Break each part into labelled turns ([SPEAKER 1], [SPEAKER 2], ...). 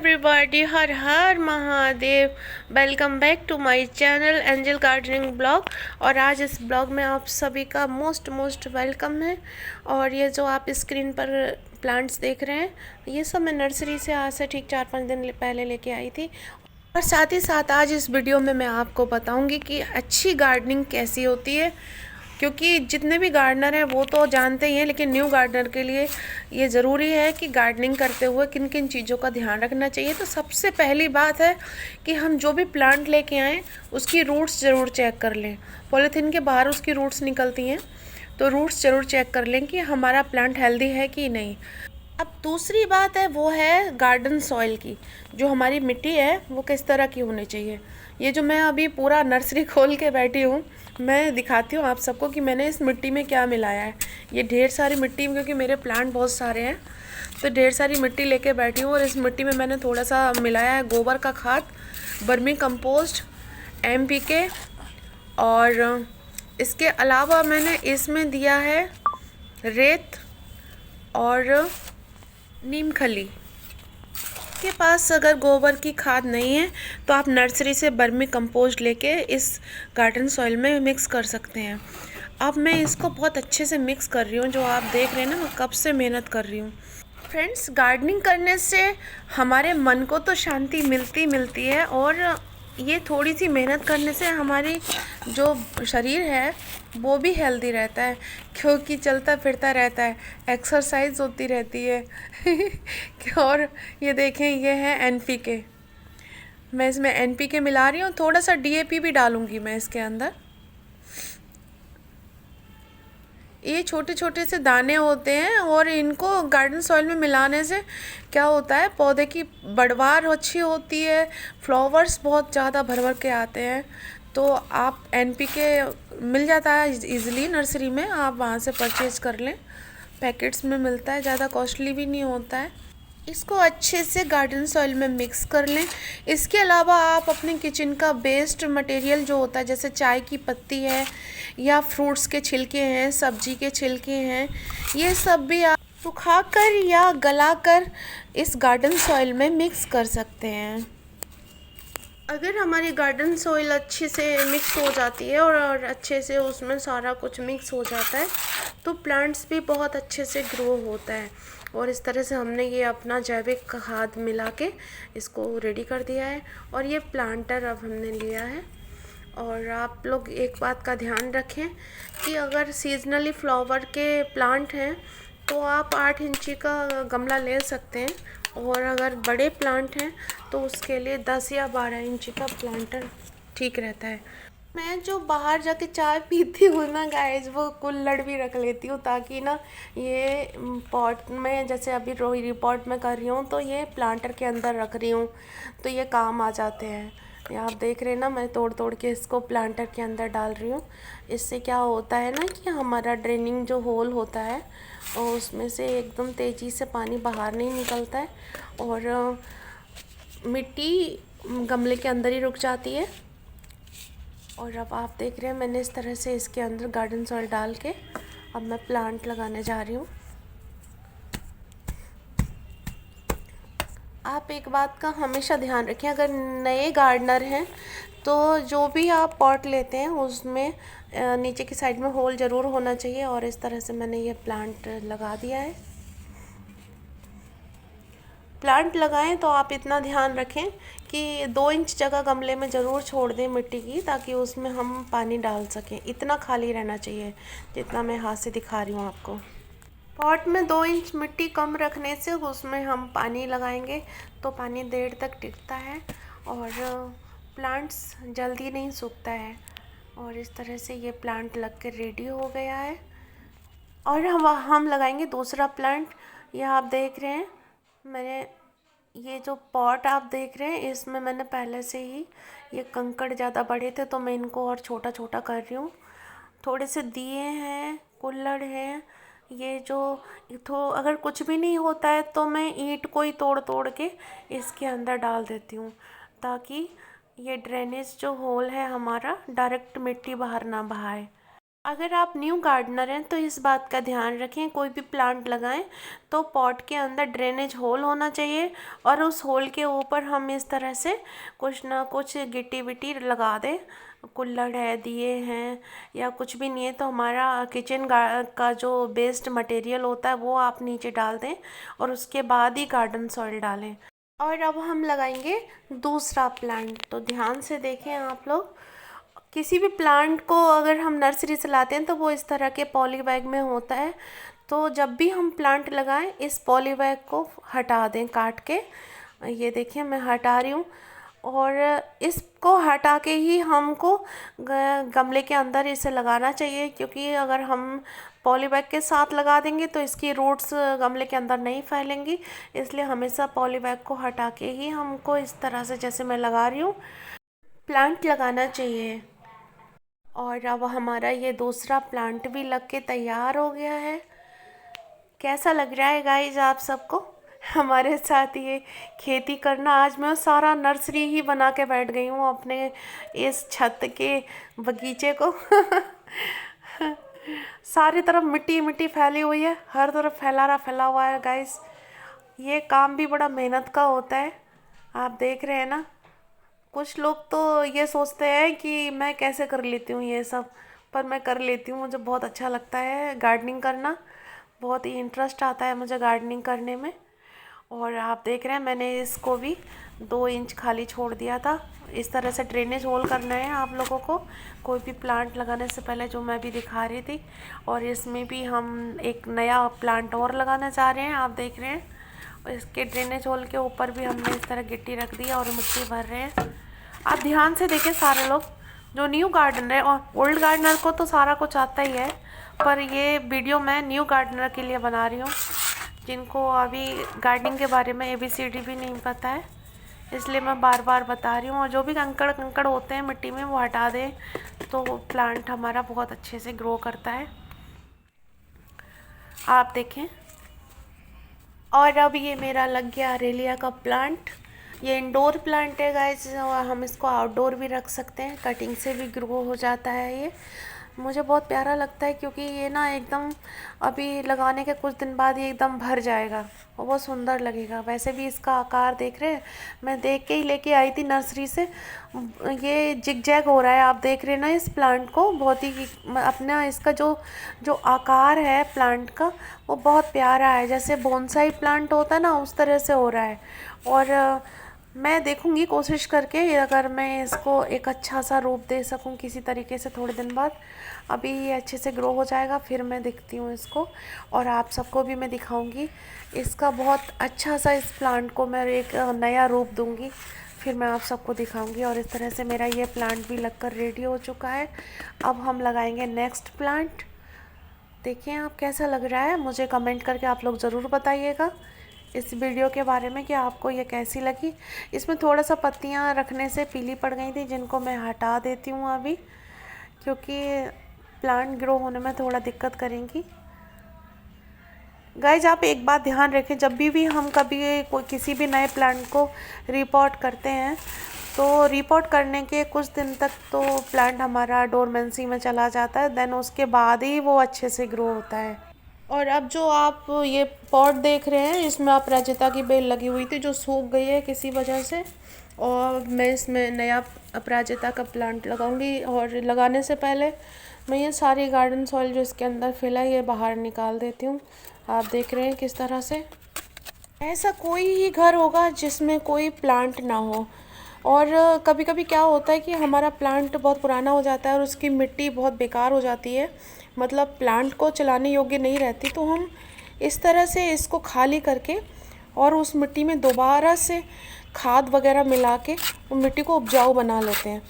[SPEAKER 1] Everybody, हर हर Mahadev. Welcome back to my channel angel gardening blog. और आज इस ब्लॉग में आप सभी का मोस्ट वेलकम है। और ये जो आप स्क्रीन पर प्लांट्स देख रहे हैं, ये सब मैं नर्सरी से आज से ठीक 4-5 दिन पहले लेके आई थी। और साथ ही साथ आज इस वीडियो में मैं आपको बताऊंगी कि अच्छी गार्डनिंग कैसी होती है, क्योंकि जितने भी गार्डनर हैं वो तो जानते ही हैं, लेकिन न्यू गार्डनर के लिए ये ज़रूरी है कि गार्डनिंग करते हुए किन किन चीज़ों का ध्यान रखना चाहिए। तो सबसे पहली बात है कि हम जो भी प्लांट लेके आएँ उसकी रूट्स ज़रूर चेक कर लें। पॉलीथीन के बाहर उसकी रूट्स निकलती हैं, तो रूट्स ज़रूर चेक कर लें कि हमारा प्लांट हेल्दी है कि नहीं। अब दूसरी बात है वो है गार्डन सॉइल की। जो हमारी मिट्टी है वो किस तरह की होनी चाहिए। ये जो मैं अभी पूरा नर्सरी खोल के बैठी हूँ, मैं दिखाती हूँ आप सबको कि मैंने इस मिट्टी में क्या मिलाया है। ये ढेर सारी मिट्टी, क्योंकि मेरे प्लांट बहुत सारे हैं तो ढेर सारी मिट्टी लेके बैठी हूँ। और इस मिट्टी में मैंने थोड़ा सा मिलाया है गोबर का खाद, वर्मी कंपोस्ट, NPK, और इसके अलावा मैंने इसमें दिया है रेत और नीम खली। के पास अगर गोबर की खाद नहीं है तो आप नर्सरी से वर्मी कंपोस्ट लेके इस गार्डन सॉइल में मिक्स कर सकते हैं। अब मैं इसको बहुत अच्छे से मिक्स कर रही हूँ। जो आप देख रहे हैं ना, मैं कब से मेहनत कर रही हूँ। फ्रेंड्स, गार्डनिंग करने से हमारे मन को तो शांति मिलती है, और ये थोड़ी सी मेहनत करने से हमारी जो शरीर है वो भी हेल्दी रहता है, क्योंकि चलता फिरता रहता है, एक्सरसाइज होती रहती है। और ये देखें, ये है NPK। मैं इसमें NPK मिला रही हूँ, थोड़ा सा DAP भी डालूँगी मैं इसके अंदर। ये छोटे छोटे से दाने होते हैं, और इनको गार्डन सॉइल में मिलाने से क्या होता है, पौधे की बढ़वार अच्छी होती है, फ्लावर्स बहुत ज़्यादा भर भर के आते हैं। तो आप NPK मिल जाता है इजीली नर्सरी में, आप वहाँ से परचेज़ कर लें, पैकेट्स में मिलता है, ज़्यादा कॉस्टली भी नहीं होता है। इसको अच्छे से गार्डन सॉइल में मिक्स कर लें। इसके अलावा आप अपने किचन का वेस्ट मटेरियल जो होता है, जैसे चाय की पत्ती है या फ्रूट्स के छिलके हैं, सब्जी के छिलके हैं, ये सब भी आप सुखाकर या गलाकर इस गार्डन सॉइल में मिक्स कर सकते हैं। अगर हमारी गार्डन सॉइल अच्छे से मिक्स हो जाती है और अच्छे से उसमें सारा कुछ मिक्स हो जाता है, तो प्लांट्स भी बहुत अच्छे से ग्रो होता है। और इस तरह से हमने ये अपना जैविक खाद मिला के इसको रेडी कर दिया है। और ये प्लांटर अब हमने लिया है। और आप लोग एक बात का ध्यान रखें कि अगर सीजनली फ्लावर के प्लांट हैं तो आप 8 इंची का गमला ले सकते हैं, और अगर बड़े प्लांट हैं तो उसके लिए 10 या 12 इंची का प्लांटर ठीक रहता है। मैं जो बाहर जाके चाय पीती हूँ ना गाइस, वो कुल्हड़ भी रख लेती हूँ, ताकि ना ये पॉट में, जैसे अभी रोई पॉट में कर रही हूँ तो ये प्लांटर के अंदर रख रही हूँ, तो ये काम आ जाते हैं। ये आप देख रहे हैं ना, मैं तोड़ तोड़ के इसको प्लांटर के अंदर डाल रही हूँ। इससे क्या होता है ना कि हमारा ड्रेनिंग जो होल होता है और उसमें से एकदम तेज़ी से पानी बाहर नहीं निकलता है, और मिट्टी गमले के अंदर ही रुक जाती है। और अब आप देख रहे हैं, मैंने इस तरह से इसके अंदर गार्डन सॉइल डाल के अब मैं प्लांट लगाने जा रही हूँ। आप एक बात का हमेशा ध्यान रखें, अगर नए गार्डनर हैं तो जो भी आप पॉट लेते हैं उसमें नीचे की साइड में होल ज़रूर होना चाहिए। और इस तरह से मैंने ये प्लांट लगा दिया है। प्लांट लगाएं तो आप इतना ध्यान रखें कि 2 इंच जगह गमले में ज़रूर छोड़ दें मिट्टी की, ताकि उसमें हम पानी डाल सकें। इतना खाली रहना चाहिए जितना मैं हाथ से दिखा रही हूँ आपको। पॉट में 2 इंच मिट्टी कम रखने से उसमें हम पानी लगाएंगे तो पानी देर तक टिकता है, और प्लांट्स जल्दी नहीं सूखता है। और इस तरह से ये प्लांट लग के रेडी हो गया है। और हम लगाएंगे दूसरा प्लांट। यह आप देख रहे हैं, मैंने ये जो पॉट आप देख रहे हैं इसमें मैंने पहले से ही ये कंकड़ ज़्यादा बड़े थे तो मैं इनको और छोटा छोटा कर रही हूँ। थोड़े से दिए हैं, कुल्हड़ हैं, ये जो तो अगर कुछ भी नहीं होता है तो मैं ईंट को ही तोड़ तोड़ के इसके अंदर डाल देती हूँ, ताकि ये ड्रेनेज जो होल है हमारा डायरेक्ट मिट्टी बाहर ना बहाए। अगर आप न्यू गार्डनर हैं तो इस बात का ध्यान रखें, कोई भी प्लांट लगाएं तो पॉट के अंदर ड्रेनेज होल होना चाहिए और उस होल के ऊपर हम इस तरह से कुछ ना कुछ गिट्टी विट्टी लगा दें। कुल्हड़ है, दिए हैं, या कुछ भी नहीं है तो हमारा किचन का जो वेस्ट मटेरियल होता है वो आप नीचे डाल दें और उसके बाद ही गार्डन सॉइल डालें। और अब हम लगाएंगे दूसरा प्लांट। तो ध्यान से देखें आप लोग, किसी भी प्लांट को अगर हम नर्सरी से लाते हैं तो वो इस तरह के पॉली बैग में होता है। तो जब भी हम प्लांट लगाएं इस पॉली बैग को हटा दें काट के। ये देखिए मैं हटा रही हूँ और इसको हटा के ही हमको गमले के अंदर इसे लगाना चाहिए, क्योंकि अगर हम पॉली बैग के साथ लगा देंगे तो इसकी रूट्स गमले के अंदर नहीं फैलेंगी। इसलिए हमेशा पॉली बैग को हटा के ही हमको इस तरह से, जैसे मैं लगा रही हूँ, प्लांट लगाना चाहिए। और अब हमारा ये दूसरा प्लांट भी लग के तैयार हो गया है। कैसा लग रहा है गाइज आप सबको हमारे साथ ये खेती करना? आज मैं सारा नर्सरी ही बना के बैठ गई हूँ अपने इस छत के बगीचे को सारी तरफ मिट्टी मिट्टी फैली हुई है, हर तरफ फैला हुआ है गाइज। ये काम भी बड़ा मेहनत का होता है, आप देख रहे हैं ना। कुछ लोग तो ये सोचते हैं कि मैं कैसे कर लेती हूँ ये सब, पर मैं कर लेती हूँ। मुझे बहुत अच्छा लगता है गार्डनिंग करना, बहुत ही इंटरेस्ट आता है मुझे गार्डनिंग करने में। और आप देख रहे हैं मैंने इसको भी 2 इंच खाली छोड़ दिया था। इस तरह से ड्रेनेज होल करना है आप लोगों को कोई भी प्लांट लगाने से पहले, जो मैं भी दिखा रही थी। और इसमें भी हम एक नया प्लांट और लगाना चाह रहे हैं, आप देख रहे हैं। और इसके ड्रेनेज होल के ऊपर भी हमने इस तरह गिट्टी रख दी और मिट्टी भर रहे हैं। आप ध्यान से देखें सारे लोग, जो न्यू गार्डनर है, और ओल्ड गार्डनर को तो सारा कुछ आता ही है, पर ये वीडियो मैं न्यू गार्डनर के लिए बना रही हूँ जिनको अभी गार्डनिंग के बारे में ABCD भी नहीं पता है, इसलिए मैं बार बार बता रही हूँ। और जो भी कंकड़ होते हैं मिट्टी में वो हटा दें तो प्लांट हमारा बहुत अच्छे से ग्रो करता है, आप देखें। और अब ये मेरा लग गया अरेलिया का प्लांट। ये इंडोर प्लांट है गाइस, हम इसको आउटडोर भी रख सकते हैं, कटिंग से भी ग्रो हो जाता है। ये मुझे बहुत प्यारा लगता है क्योंकि ये ना एकदम अभी लगाने के कुछ दिन बाद ये एकदम भर जाएगा और बहुत सुंदर लगेगा। वैसे भी इसका आकार देख रहे हैं, मैं देख के ही लेके आई थी नर्सरी से। ये जिगजैग हो रहा है, आप देख रहे हैं ना इस प्लांट को। बहुत ही अपना इसका जो जो आकार है प्लांट का वो बहुत प्यारा है, जैसे बोनसाई प्लांट होता है ना उस तरह से हो रहा है। और मैं देखूंगी कोशिश करके अगर मैं इसको एक अच्छा सा रूप दे सकूं किसी तरीके से थोड़े दिन बाद। अभी ये अच्छे से ग्रो हो जाएगा फिर मैं दिखती हूँ इसको, और आप सबको भी मैं दिखाऊंगी इसका बहुत अच्छा सा। इस प्लांट को मैं एक नया रूप दूंगी, फिर मैं आप सबको दिखाऊंगी। और इस तरह से मेरा ये प्लांट भी लगकर रेडी हो चुका है। अब हम लगाएंगे नेक्स्ट प्लांट। देखिए आप कैसा लग रहा है, मुझे कमेंट करके आप लोग ज़रूर बताइएगा इस वीडियो के बारे में कि आपको ये कैसी लगी। इसमें थोड़ा सा पत्तियां रखने से पीली पड़ गई थी, जिनको मैं हटा देती हूँ अभी, क्योंकि प्लांट ग्रो होने में थोड़ा दिक्कत करेंगी। गाइज आप एक बात ध्यान रखें, जब भी हम कभी कोई किसी भी नए प्लांट को रिपोर्ट करते हैं तो रिपोर्ट करने के कुछ दिन तक तो प्लांट हमारा डोरमेंसी में चला जाता है, देन उसके बाद ही वो अच्छे से ग्रो होता है। और अब जो आप ये पॉट देख रहे हैं इसमें अपराजिता की बेल लगी हुई थी जो सूख गई है किसी वजह से, और मैं इसमें नया अपराजिता का प्लांट लगाऊंगी। और लगाने से पहले मैं ये सारी गार्डन सॉइल जो इसके अंदर फिल है ये बाहर निकाल देती हूँ। आप देख रहे हैं किस तरह से। ऐसा कोई ही घर होगा जिसमें कोई प्लांट ना हो। और कभी कभी क्या होता है कि हमारा प्लांट बहुत पुराना हो जाता है और उसकी मिट्टी बहुत बेकार हो जाती है, मतलब प्लांट को चलाने योग्य नहीं रहती, तो हम इस तरह से इसको खाली करके और उस मिट्टी में दोबारा से खाद वगैरह मिला के उन मिट्टी को उपजाऊ बना लेते हैं।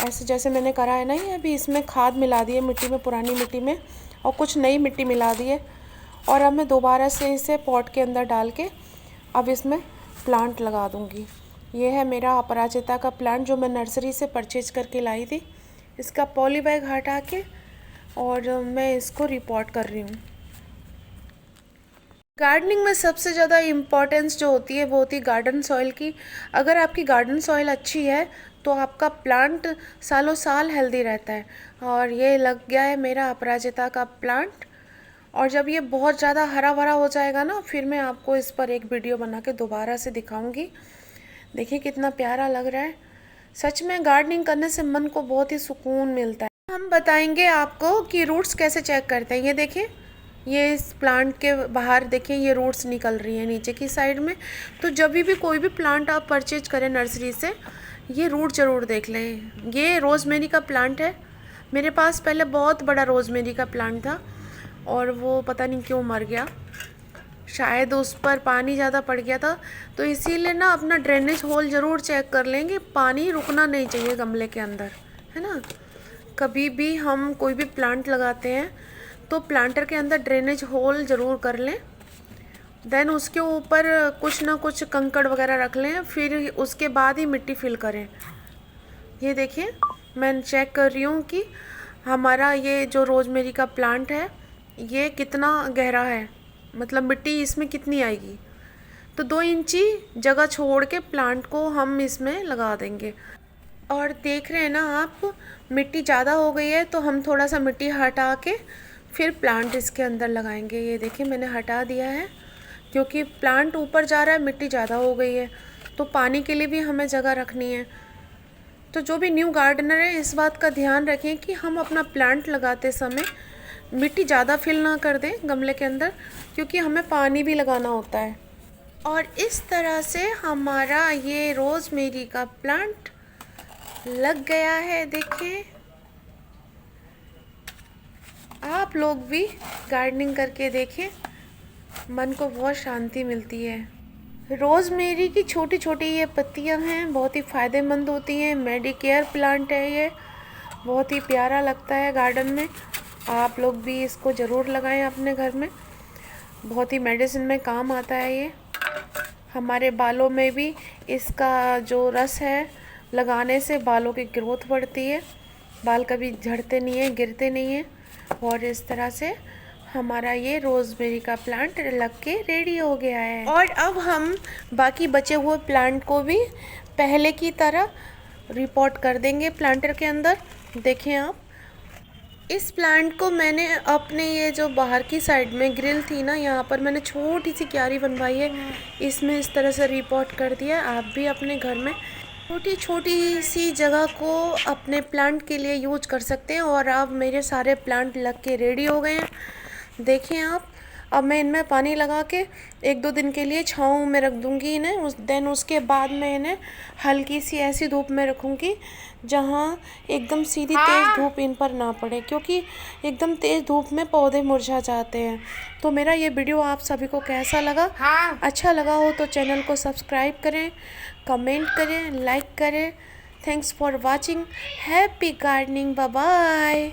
[SPEAKER 1] ऐसे जैसे मैंने करा है ना, ये अभी इसमें खाद मिला दी है मिट्टी में, पुरानी मिट्टी में, और कुछ नई मिट्टी मिला दी है। और अब मैं दोबारा से इसे पॉट के अंदर डाल के अब इसमें प्लांट लगा दूँगी। ये है मेरा अपराजिता का प्लांट जो मैं नर्सरी से परचेज करके लाई थी। इसका पॉली बैग हटा के और मैं इसको रिपोर्ट कर रही हूँ। गार्डनिंग में सबसे ज़्यादा इम्पोर्टेंस जो होती है वो होती है गार्डन सॉइल की। अगर आपकी गार्डन सॉइल अच्छी है तो आपका प्लांट सालों साल हेल्दी रहता है। और ये लग गया है मेरा अपराजिता का प्लांट, और जब ये बहुत ज़्यादा हरा भरा हो जाएगा ना, फिर मैं आपको इस पर एक वीडियो बना के दोबारा से दिखाऊंगी। देखिए कितना प्यारा लग रहा है। सच में गार्डनिंग करने से मन को बहुत ही सुकून मिलता है। हम बताएंगे आपको कि रूट्स कैसे चेक करते हैं। ये देखिए, ये इस प्लांट के बाहर देखिए ये रूट्स निकल रही हैं नीचे की साइड में। तो जब भी कोई भी प्लांट आप परचेज करें नर्सरी से, ये रूट ज़रूर देख लें। ये रोज़मेरी का प्लांट है। मेरे पास पहले बहुत बड़ा रोज़मेरी का प्लांट था और वो पता नहीं क्यों मर गया, शायद उस पर पानी ज़्यादा पड़ गया था। तो इसीलिए ना अपना ड्रेनेज होल ज़रूर चेक कर लेंगे। पानी रुकना नहीं चाहिए गमले के अंदर, है ना। कभी भी हम कोई भी प्लांट लगाते हैं तो प्लांटर के अंदर ड्रेनेज होल ज़रूर कर लें। देन उसके ऊपर कुछ ना कुछ कंकड़ वगैरह रख लें, फिर उसके बाद ही मिट्टी फिल करें। ये देखिए मैं चेक कर रही हूँ कि हमारा ये जो रोज़मेरी का प्लांट है ये कितना गहरा है, मतलब मिट्टी इसमें कितनी आएगी। तो 2 इंची जगह छोड़ के प्लांट को हम इसमें लगा देंगे। और देख रहे हैं ना आप, मिट्टी ज़्यादा हो गई है तो हम थोड़ा सा मिट्टी हटा के फिर प्लांट इसके अंदर लगाएंगे। ये देखिए मैंने हटा दिया है क्योंकि प्लांट ऊपर जा रहा है, मिट्टी ज़्यादा हो गई है, तो पानी के लिए भी हमें जगह रखनी है। तो जो भी न्यू गार्डनर है इस बात का ध्यान रखें कि हम अपना प्लांट लगाते समय मिट्टी ज़्यादा फिल ना कर दें गमले के अंदर, क्योंकि हमें पानी भी लगाना होता है। और इस तरह से हमारा ये रोज़मेरी का प्लांट लग गया है। देखिए आप लोग भी गार्डनिंग करके देखें, मन को बहुत शांति मिलती है। रोज़मेरी की छोटी छोटी ये पत्तियां हैं, बहुत ही फ़ायदेमंद होती हैं। मेडिकेयर प्लांट है ये, बहुत ही प्यारा लगता है गार्डन में। आप लोग भी इसको ज़रूर लगाएं अपने घर में, बहुत ही मेडिसिन में काम आता है ये। हमारे बालों में भी इसका जो रस है लगाने से बालों की ग्रोथ बढ़ती है, बाल कभी झड़ते नहीं हैं, गिरते नहीं हैं। और इस तरह से हमारा ये रोज़मेरी का प्लांट लग के रेडी हो गया है। और अब हम बाकी बचे हुए प्लांट को भी पहले की तरह रिपोर्ट कर देंगे प्लांटर के अंदर। देखें आप, इस प्लांट को मैंने अपने ये जो बाहर की साइड में ग्रिल थी ना, यहाँ पर मैंने छोटी सी क्यारी बनवाई है, इसमें इस तरह से रिपोर्ट कर दिया। आप भी अपने घर में छोटी छोटी सी जगह को अपने प्लांट के लिए यूज कर सकते हैं। और अब मेरे सारे प्लांट लग के रेडी हो गए हैं। देखें आप, अब मैं इनमें पानी लगा के 1-2 दिन के लिए छाँव में रख दूँगी इन्हें। देन उसके बाद मैं इन्हें हल्की सी ऐसी धूप में रखूँगी जहाँ एकदम सीधी तेज़ धूप इन पर ना पड़े, क्योंकि एकदम तेज़ धूप में पौधे मुरझा जाते हैं। तो मेरा ये वीडियो आप सभी को कैसा लगा? अच्छा लगा हो तो चैनल को सब्सक्राइब करें, कमेंट करें, लाइक करें। Thanks for watching. Happy gardening. Bye bye.